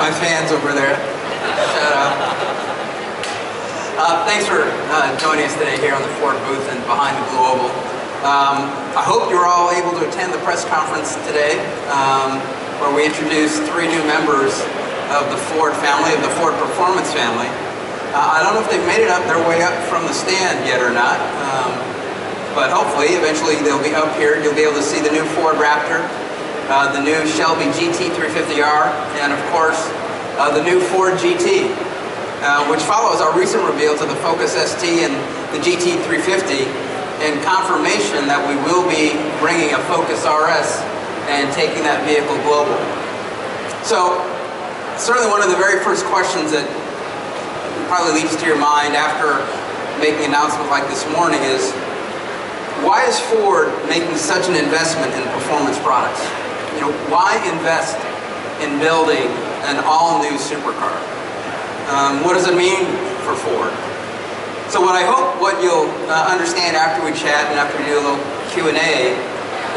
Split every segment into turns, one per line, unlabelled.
my fans over there. Shout out. Thanks for joining us today here on the Ford booth and behind the Blue Oval. I hope you're all able to attend the press conference today, where we introduced 3 new members of the Ford family, of the Ford Performance family. I don't know if they've made it up their way up from the stand yet or not, but hopefully, eventually they'll be up here. You'll be able to see the new Ford Raptor, the new Shelby GT350R, and of course, the new Ford GT, which follows our recent reveals of the Focus ST and the GT350, and confirmation that we will be bringing a Focus RS and taking that vehicle global. So, certainly one of the very first questions that probably leaps to your mind after making an announcement like this morning is, why is Ford making such an investment in performance products? You know, why invest in building an all-new supercar? What does it mean for Ford? So what you'll understand after we chat and after we do a little Q&A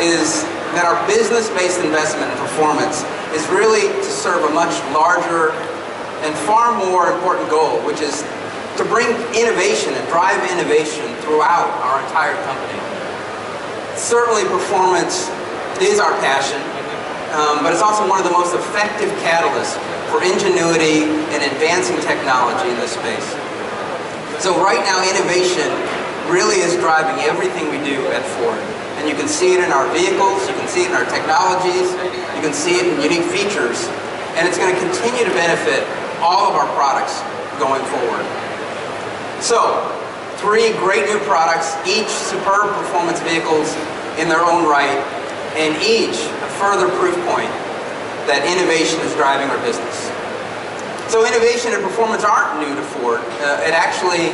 is that our business-based investment in performance is really to serve a much larger and far more important goal, which is to bring innovation and drive innovation throughout our entire company. Certainly performance is our passion, but it's also one of the most effective catalysts for ingenuity and advancing technology in this space. So right now, innovation really is driving everything we do at Ford. And you can see it in our vehicles, you can see it in our technologies, you can see it in unique features, and it's going to continue to benefit all of our products going forward. So, 3 great new products, each superb performance vehicles in their own right, and each a further proof point that innovation is driving our business. So innovation and performance aren't new to Ford. It actually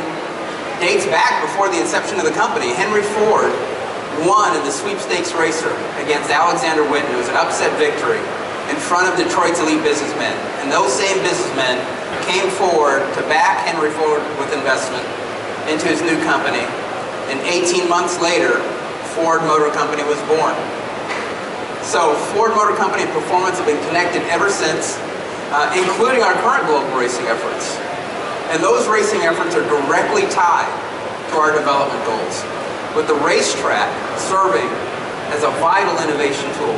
dates back before the inception of the company. Henry Ford won in the sweepstakes racer against Alexander Whitten. It was an upset victory in front of Detroit's elite businessmen. And those same businessmen came forward to back Henry Ford with investment into his new company. And 18 months later, Ford Motor Company was born. So Ford Motor Company and performance have been connected ever since, including our current global racing efforts. And those racing efforts are directly tied to our development goals, with the racetrack serving as a vital innovation tool.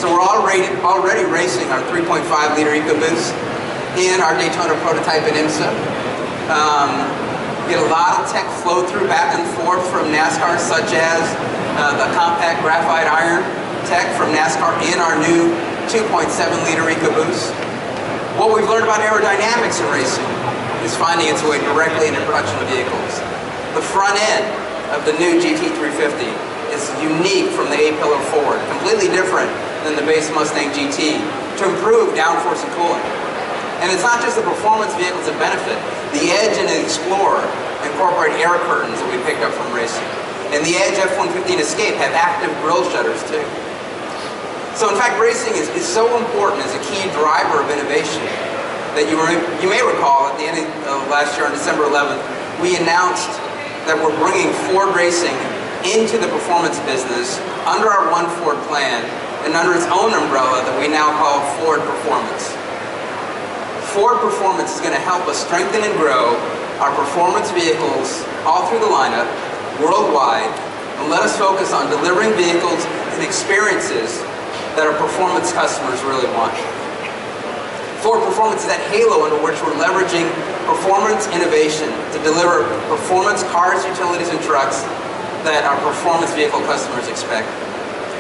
So we're already racing our 3.5-liter EcoBoost in our Daytona prototype at IMSA. Get a lot of tech flow through back and forth from NASCAR, such as the compact graphite iron tech from NASCAR in our new 2.7-liter EcoBoost. What we've learned about aerodynamics in racing is finding its way directly into production vehicles. The front end of the new GT350 is unique from the A-pillar forward, completely different than the base Mustang GT, to improve downforce and cooling. And it's not just the performance vehicles that benefit. The Edge and the Explorer incorporate air curtains that we picked up from racing. And the Edge F-150 and Escape have active grille shutters too. So in fact, racing is so important as a key driver of innovation that you may recall at the end of last year on December 11th, we announced that we're bringing Ford Racing into the performance business under our One Ford plan and under its own umbrella that we now call Ford Performance. Ford Performance is going to help us strengthen and grow our performance vehicles all through the lineup, worldwide, and let us focus on delivering vehicles and experiences that our performance customers really want. Ford Performance is that halo under which we're leveraging performance innovation to deliver performance cars, utilities, and trucks that our performance vehicle customers expect,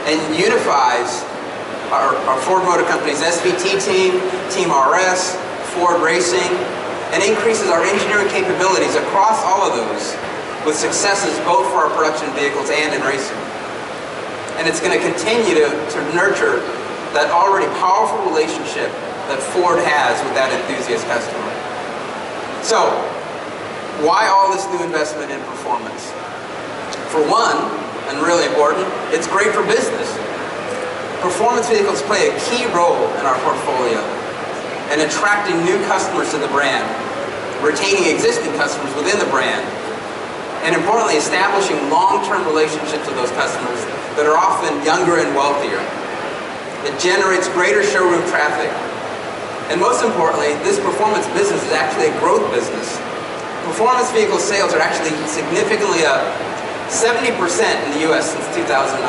and unifies our Ford Motor Company's SVT team, Team RS, Ford Racing, and increases our engineering capabilities across all of those with successes both for our production vehicles and in racing. And it's going to continue to nurture that already powerful relationship that Ford has with that enthusiast customer. So, why all this new investment in performance? For one, and really important, it's great for business. Performance vehicles play a key role in our portfolio in attracting new customers to the brand, retaining existing customers within the brand, and importantly, establishing long-term relationships with those customers that are often younger and wealthier. It generates greater showroom traffic, And most importantly, this performance business is actually a growth business. Performance vehicle sales are actually significantly up 70% in the US since 2009.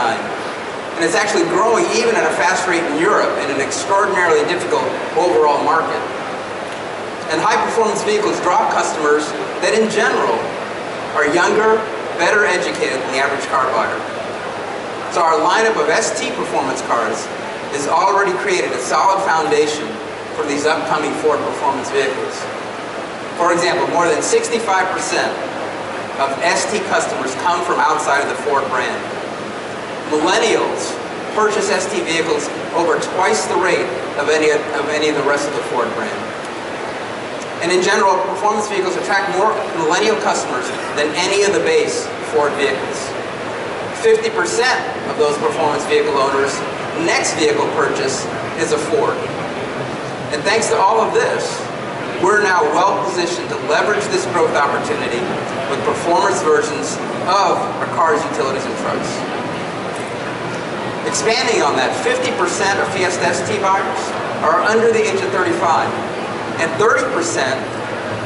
And it's actually growing even at a fast rate in Europe in an extraordinarily difficult overall market. And high-performance vehicles draw customers that in general are younger, better educated than the average car buyer. So our lineup of ST performance cars has already created a solid foundation for these upcoming Ford performance vehicles. For example, more than 65% of ST customers come from outside of the Ford brand. Millennials purchase ST vehicles over twice the rate of any of the rest of the Ford brand. And in general, performance vehicles attract more millennial customers than any of the base Ford vehicles. 50% of those performance vehicle owners' next vehicle purchase is a Ford. And thanks to all of this, we're now well positioned to leverage this growth opportunity with performance versions of our cars, utilities, and trucks. Expanding on that, 50% of Fiesta ST buyers are under the age of 35, and 30%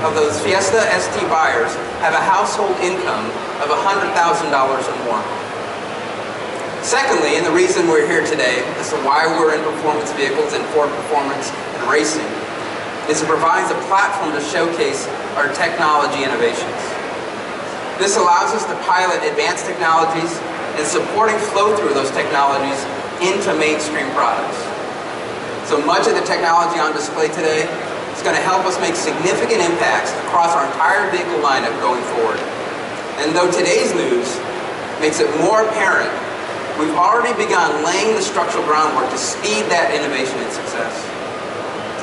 of those Fiesta ST buyers have a household income of $100,000 or more. Secondly, and the reason we're here today as to why we're in performance vehicles and Ford performance and racing, is it provides a platform to showcase our technology innovations. This allows us to pilot advanced technologies and supporting flow through those technologies into mainstream products. So much of the technology on display today is going to help us make significant impacts across our entire vehicle lineup going forward. And though today's news makes it more apparent, we've already begun laying the structural groundwork to speed that innovation and success.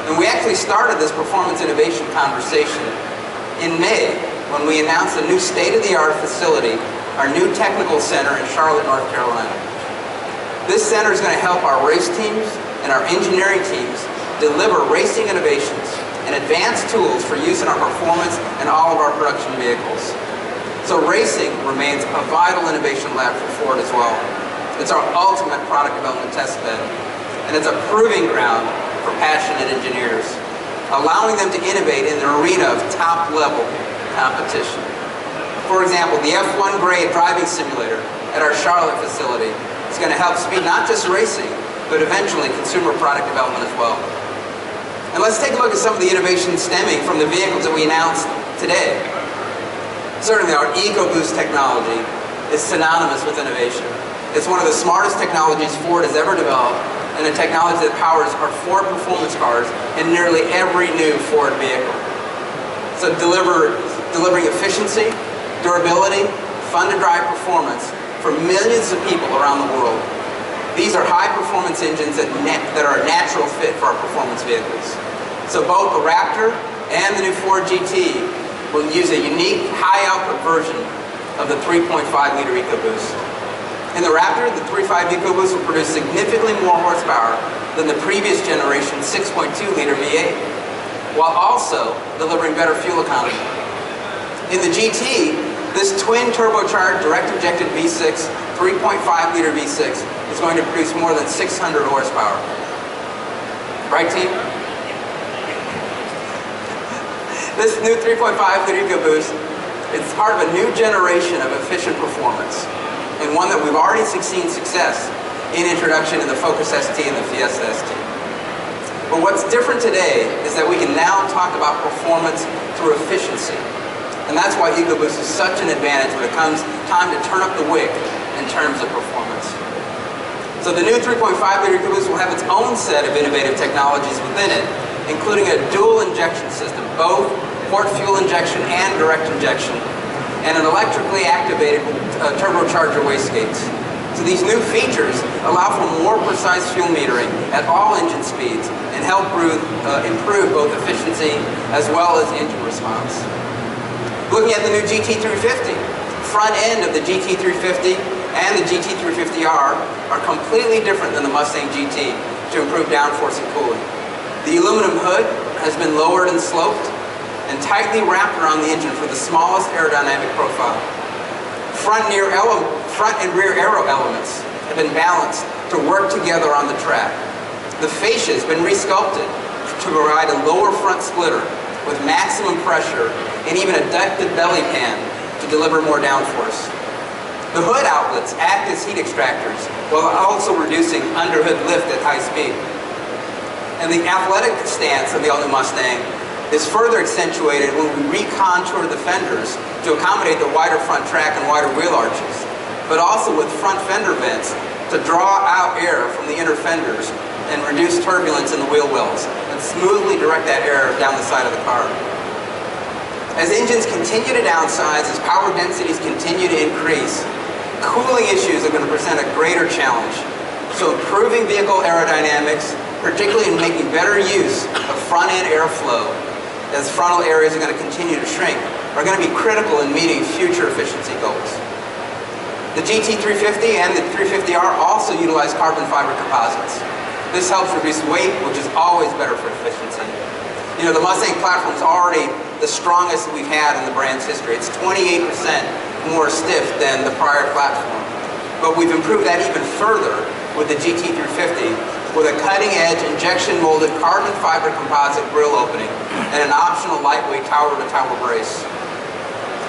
And we actually started this performance innovation conversation in May when we announced a new state-of-the-art facility, our new technical center in Charlotte, North Carolina. This center is going to help our race teams and our engineering teams deliver racing innovations and advanced tools for use in our performance and all of our production vehicles. So racing remains a vital innovation lab for Ford as well. It's our ultimate product development test bed, and it's a proving ground for passionate engineers, allowing them to innovate in the arena of top-level competition. For example, the F1 grade driving simulator at our Charlotte facility is going to help speed not just racing, but eventually consumer product development as well. And let's take a look at some of the innovations stemming from the vehicles that we announced today. Certainly our EcoBoost technology is synonymous with innovation. It's one of the smartest technologies Ford has ever developed, and a technology that powers our Ford performance cars in nearly every new Ford vehicle. So delivering efficiency, durability, fun-to-drive performance for millions of people around the world. These are high-performance engines that are a natural fit for our performance vehicles. So both the Raptor and the new Ford GT will use a unique high-output version of the 3.5-liter EcoBoost. In the Raptor, the 3.5 EcoBoost will produce significantly more horsepower than the previous generation 6.2-liter V8, while also delivering better fuel economy. In the GT, this twin turbocharged direct-injected V6, 3.5-liter V6 is going to produce more than 600 horsepower. Right, team? This new 3.5-liter EcoBoost is part of a new generation of efficient performance, and one that we've already seen success in introduction in the Focus ST and the Fiesta ST. But what's different today is that we can now talk about performance through efficiency. And that's why EcoBoost is such an advantage when it comes time to turn up the wick in terms of performance. So the new 3.5-liter EcoBoost will have its own set of innovative technologies within it, including a dual injection system, both port fuel injection and direct injection, and an electrically activated turbocharger wastegates. So these new features allow for more precise fuel metering at all engine speeds and help improve both efficiency as well as engine response. Looking at the new GT350, front end of the GT350 and the GT350R are completely different than the Mustang GT to improve downforce and cooling. The aluminum hood has been lowered and sloped and tightly wrapped around the engine for the smallest aerodynamic profile. Front and rear aero elements have been balanced to work together on the track. The fascia has been resculpted to to provide a lower front splitter with maximum pressure and even a ducted belly pan to deliver more downforce. The hood outlets act as heat extractors while also reducing underhood lift at high speed. And the athletic stance of the all-new Mustang is further accentuated when we recontour the fenders to accommodate the wider front track and wider wheel arches, but also with front fender vents to draw out air from the inner fenders and reduce turbulence in the wheel wells and smoothly direct that air down the side of the car. As engines continue to downsize, as power densities continue to increase, cooling issues are going to present a greater challenge. So improving vehicle aerodynamics, particularly in making better use of front-end airflow, as frontal areas are going to continue to shrink, are going to be critical in meeting future efficiency goals. The GT350 and the 350R also utilize carbon fiber composites. This helps reduce weight, which is always better for efficiency. You know, the Mustang platform is already the strongest we've had in the brand's history. It's 28% more stiff than the prior platform. But we've improved that even further with the GT350 with a cutting-edge injection-molded carbon fiber composite grille opening and an optional lightweight tower-to-tower brace.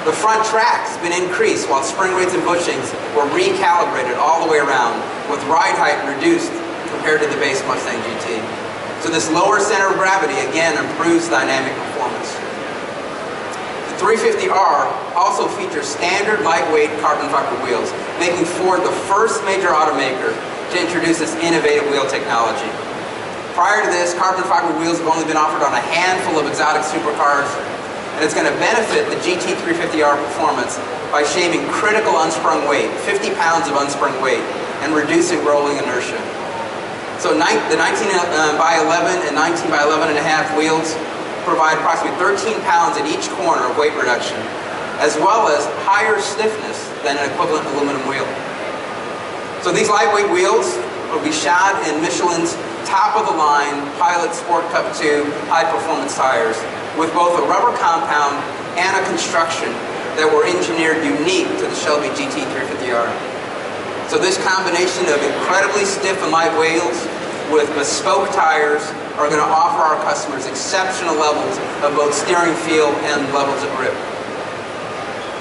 The front track's been increased while spring rates and bushings were recalibrated all the way around, with ride height reduced compared to the base Mustang GT. So this lower center of gravity again improves dynamic performance. The 350R also features standard lightweight carbon fiber wheels, making Ford the first major automaker to introduce this innovative wheel technology. Prior to this, carbon fiber wheels have only been offered on a handful of exotic supercars, and it's going to benefit the GT350R performance by shaving critical unsprung weight, 50 pounds of unsprung weight, and reducing rolling inertia. So the 19x11 and 19x11.5 wheels provide approximately 13 pounds at each corner of weight reduction, as well as higher stiffness than an equivalent aluminum wheel. So these lightweight wheels will be shod in Michelin's top-of-the-line Pilot Sport Cup 2 high-performance tires with both a rubber compound and a construction that were engineered unique to the Shelby GT350R. So this combination of incredibly stiff and light wheels with bespoke tires are going to offer our customers exceptional levels of both steering feel and levels of grip.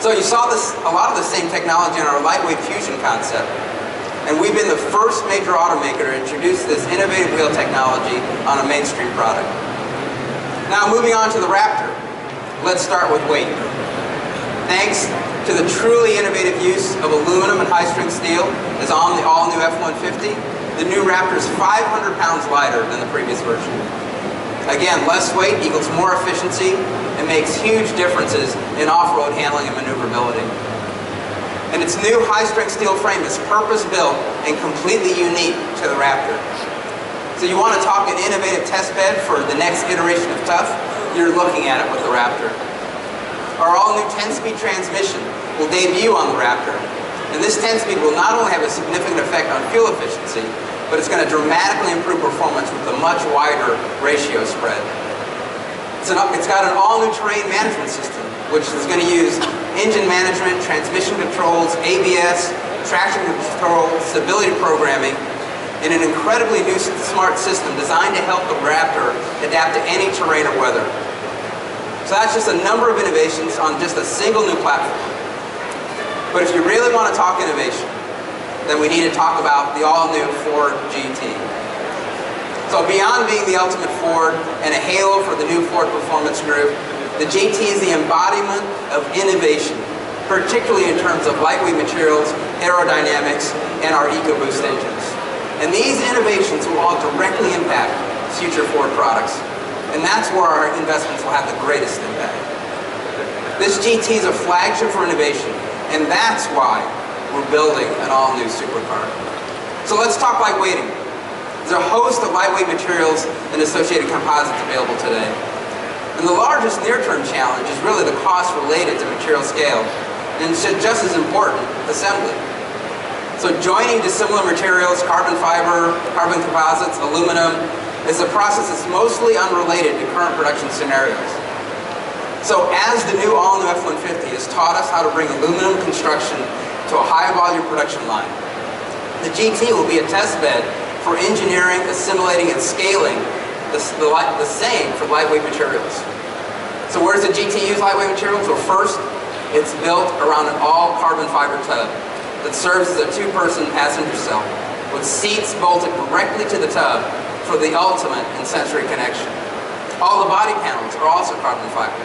So you saw a lot of the same technology in our lightweight Fusion concept. And we've been the first major automaker to introduce this innovative wheel technology on a mainstream product. Now moving on to the Raptor, let's start with weight. Thanks to the truly innovative use of aluminum and high-strength steel, as on the all-new F-150, the new Raptor is 500 pounds lighter than the previous version. Again, less weight equals more efficiency and makes huge differences in off-road handling and maneuverability. And its new high-strength steel frame is purpose-built and completely unique to the Raptor. So you want to talk an innovative test bed for the next iteration of tough, you're looking at it with the Raptor. Our all-new 10-speed transmission will debut on the Raptor. And this 10-speed will not only have a significant effect on fuel efficiency, but it's going to dramatically improve performance with a much wider ratio spread. It's got an all-new terrain management system, which is going to use engine management, transmission controls, ABS, traction control, stability programming, in an incredibly new smart system designed to help the Raptor adapt to any terrain or weather. So that's just a number of innovations on just a single new platform. But if you really want to talk innovation, then we need to talk about the all-new Ford GT. So beyond being the ultimate Ford and a halo for the new Ford Performance Group, the GT is the embodiment of innovation, particularly in terms of lightweight materials, aerodynamics, and our EcoBoost engines. And these innovations will all directly impact future Ford products. And that's where our investments will have the greatest impact. This GT is a flagship for innovation, and that's why we're building an all-new supercar. So let's talk lightweighting. There's a host of lightweight materials and associated composites available today. And the largest near-term challenge is really the cost related to material scale, and just as important, assembly. So joining dissimilar materials, carbon fiber, carbon composites, aluminum, is a process that's mostly unrelated to current production scenarios. So as the new all-new F-150 has taught us how to bring aluminum construction to a high-volume production line, the GT will be a test bed for engineering, assimilating, and scaling the the same for lightweight materials. So where does the GT use lightweight materials? Well, first, it's built around an all-carbon fiber tub that serves as a two-person passenger cell with seats bolted directly to the tub for the ultimate in sensory connection. All the body panels are also carbon fiber.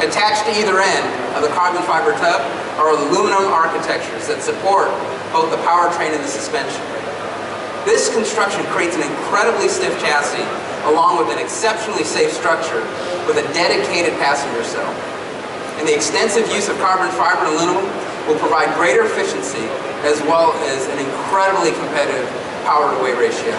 Attached to either end of the carbon fiber tub are aluminum architectures that support both the powertrain and the suspension. This construction creates an incredibly stiff chassis along with an exceptionally safe structure with a dedicated passenger cell. And the extensive use of carbon fiber and aluminum will provide greater efficiency as well as an incredibly competitive power-to-weight ratio.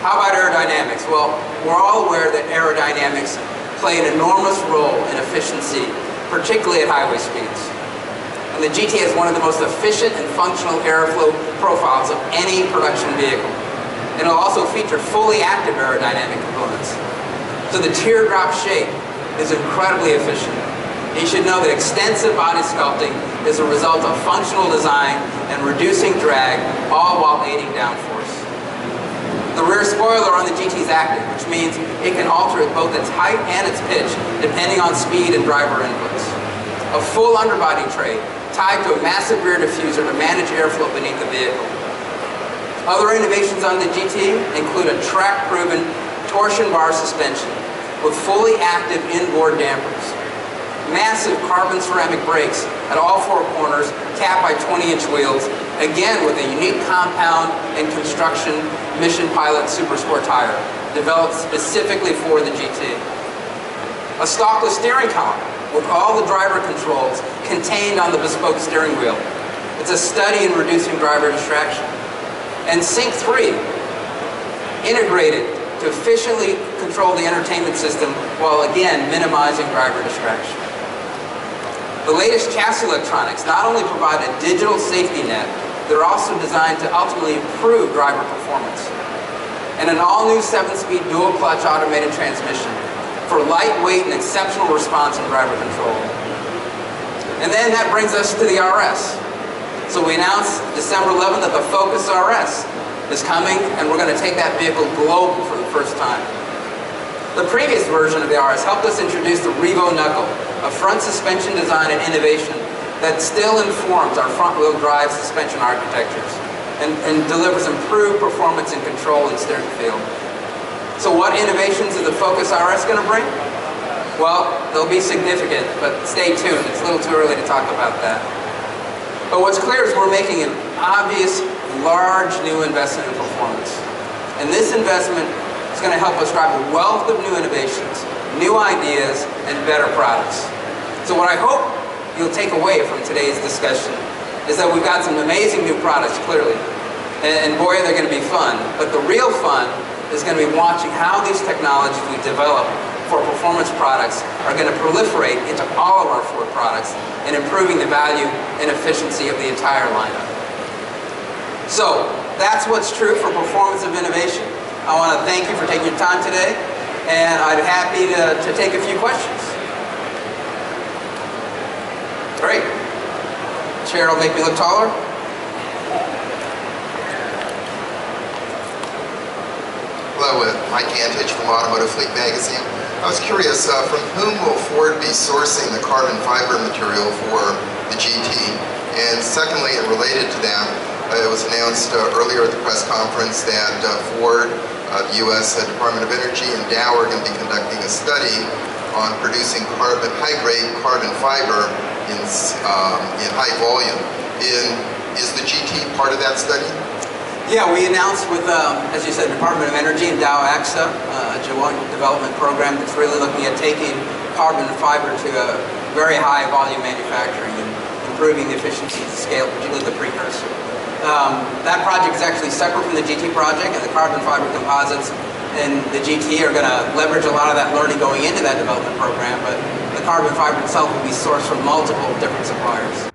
How about aerodynamics? Well, we're all aware that aerodynamics play an enormous role in efficiency, particularly at highway speeds. And the GT has one of the most efficient and functional airflow profiles of any production vehicle. And it'll also feature fully active aerodynamic components. So the teardrop shape is incredibly efficient. You should know that extensive body sculpting is a result of functional design and reducing drag, all while aiding downforce. The rear spoiler on the GT is active, which means it can alter both its height and its pitch depending on speed and driver inputs. A full underbody tray tied to a massive rear diffuser to manage airflow beneath the vehicle. Other innovations on the GT include a track-proven torsion bar suspension with fully active inboard dampers, massive carbon ceramic brakes at all four corners capped by 20-inch wheels, again with a unique compound and construction Mission Pilot Super Sport tire developed specifically for the GT. A stockless steering column with all the driver controls contained on the bespoke steering wheel. It's a study in reducing driver distraction. And Sync 3, integrated to efficiently control the entertainment system while again minimizing driver distraction. The latest chassis electronics not only provide a digital safety net, they're also designed to ultimately improve driver performance. And an all-new 7-speed dual-clutch automated transmission for lightweight and exceptional response in driver control. And then that brings us to the RS. So we announced December 11th that the Focus RS is coming, and we're going to take that vehicle global for the first time. The previous version of the RS helped us introduce the Revo Knuckle, a front suspension design and innovation that still informs our front-wheel drive suspension architectures and delivers improved performance and control in steering feel. So what innovations is the Focus RS going to bring? Well, they'll be significant, but stay tuned. It's a little too early to talk about that. But what's clear is we're making an obvious, large new investment in performance. And this investment is going to help us drive a wealth of new innovations, new ideas, and better products. So what I hope you'll take away from today's discussion is that we've got some amazing new products, clearly. And boy, they're going to be fun. But the real fun is going to be watching how these technologies we develop for performance products are going to proliferate into all of our Ford products and improving the value and efficiency of the entire lineup. So, that's what's true for performance of innovation. I want to thank you for taking your time today, and I'd be happy to take a few questions. Great. Chair will make me look taller.
Hello, Mike Antich from Automotive Fleet Magazine. I was curious, from whom will Ford be sourcing the carbon fiber material for the GT? And secondly, and related to that, it was announced earlier at the press conference that Ford, the U.S. Department of Energy, and Dow are going to be conducting a study on producing high-grade carbon fiber in high volume. Is the GT part of that study?
Yeah, we announced with, as you said, Department of Energy and Dow AXA, a joint development program that's really looking at taking carbon fiber to a very high volume manufacturing and improving the efficiency to scale, particularly the precursor. That project is actually separate from the GT project, and the carbon fiber composites and the GT are going to leverage a lot of that learning going into that development program, but the carbon fiber itself will be sourced from multiple different suppliers.